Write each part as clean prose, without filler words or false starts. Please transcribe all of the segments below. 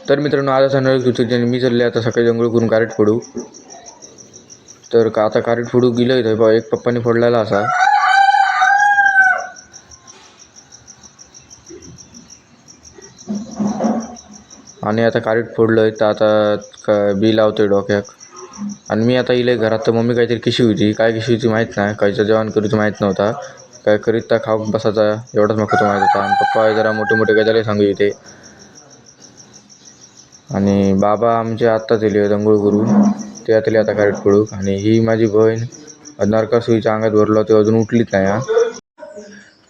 तर मित्रांनो आज असा नळ तुझ्याने मी चालले आता सकाळी अंघोळ करून कारेट फोडू. तर का आता कारेट फोडू गेलं इथं एक पप्पाने फोडलेला असा. आणि आता कारेट फोडलंय तर आता बी लावतोय डोक्यात. आणि मी आता इले घरात तर मम्मी काहीतरी किशी होती, काय किशी होती माहीत नाही, काहीचं जेवण करूचं माहीत नव्हता, काय करीत तर खाऊ बसायचा एवढाच मग तो माहीत होता. आणि पप्पा जरा मोठे मोठे गजाले सांगू होते. आणि बाबा आमचे आत्ताच येले अंघोळ करून, ते आता कारेट फोडू. आणि ही माझी बहीण नरकासुईच्या अंगात भरलो ते अजून उठलीच नाही हा.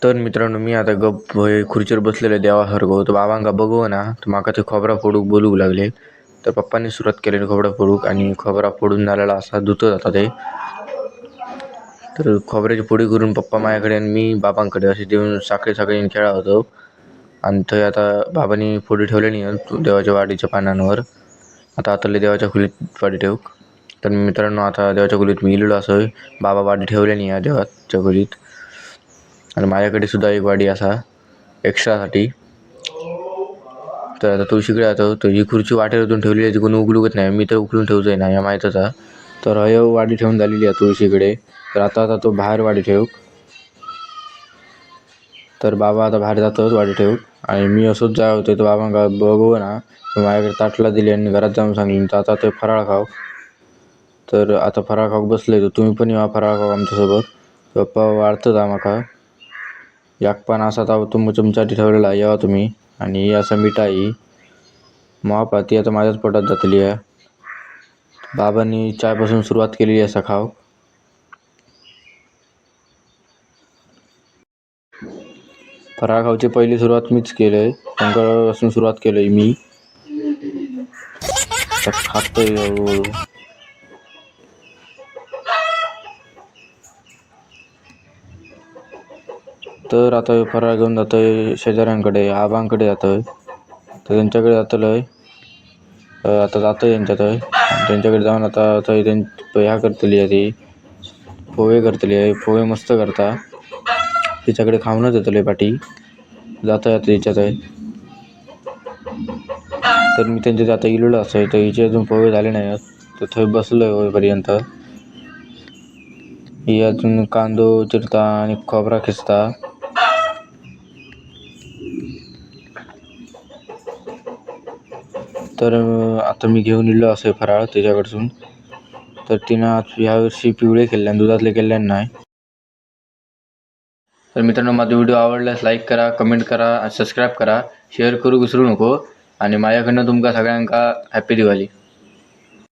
तर मित्रांनो मी आता गप खुर्चीवर बसलेले देवासारखं होतं. बाबांका बघू ना तर माका ते खोबरा फोडूक बोलू लागले. तर पप्पांनी सुरुवात केली खोबरा फोडूक. आणि खोबरा फोडून झालेला असा धुत जाता ते. तर खोबऱ्याची फोडी करून पप्पा माझ्याकडे आणि मी बाबांकडे असे देऊन साखळी खेळा होतो. आणि थंय आता बाबांनी फोडी ठेवले नाही देवाच्या वाडीच्या पानांवर. आता देवाच्या खोलीत वाडी ठेवूक. तर मित्रांनो आता देवाच्या खोलीत मी इलेलो असं बाबा वाडी ठेवले नाही या देवाच्या खोलीत. आणि माझ्याकडे सुद्धा एक वाडी असा एक्स्ट्रासाठी. तर आता तुळशीकडे जातो. तर ही खुर्ची वाटेवरून ठेवलेली आहे, कोणी उघडूकच नाही, मी तर उकळून ठेवतोय ना या माहीतच आहे. तर वाडी ठेवून झालेली आहे तुळशीकडे. तर आता तो बाहेर वाडी ठेवू. तर बाबा आता बाहेर जातो वाडी ठेवू. आणि मी असंच जाय होते तर बाबांका बघू ना माझ्याकडे ताटला दिली आणि घरात जाऊन सांगितलं तर आता ते फराळ खाऊ. तर आता फराळ खाऊ बसले तर तुम्ही पण या फराळ खाऊ आमच्यासोबत. पप्पा वाढतच आम्हाला याक पण असा तर तुमच्यासाठी ठेवलेला यावा तुम्ही. आणि ही असं मिठाई महापाती आता माझ्याच पोटात जातली आहे. बाबांनी चायपासून सुरुवात केलेली असा खाऊ. फराळ खाऊची पहिली सुरुवात मीच केलंय, शंकरपासून सुरुवात केलंय मी. खातोय हळूहळू. तर आता फराळ घेऊन जातोय शेजाऱ्यांकडे, आबांकडे जातोय. तर त्यांच्याकडे जातलोय. आता जातोय त्यांच्याकडे जाऊन आता ह्या करतली आहे ती पोहे करतली आहे. पोहे मस्त करता. तिच्याकडे खाऊनच येतले पाठी जाता आता तिच्यात आहे. तर मी त्यांच्या आता इलेलो असं तर हिचे अजून पोहे झाले नाही तर थंय बसलोय होईपर्यंत. ही अजून कांदो चिरता आणि खोबरा खिचता. तर आता मी घेऊन इलो असं फराळ त्याच्याकडसून. तर तिनं यावर्षी पिवळे केले आणि दुधातले केले नाही. तर मित्रांनो माझा व्हिडिओ आवडल्यास लाईक करा, कमेंट करा, सबस्क्राईब करा, शेअर करू विसरू नको. आणि माझ्याकडनं तुमका सगळ्यांका हॅपी दिवाळी.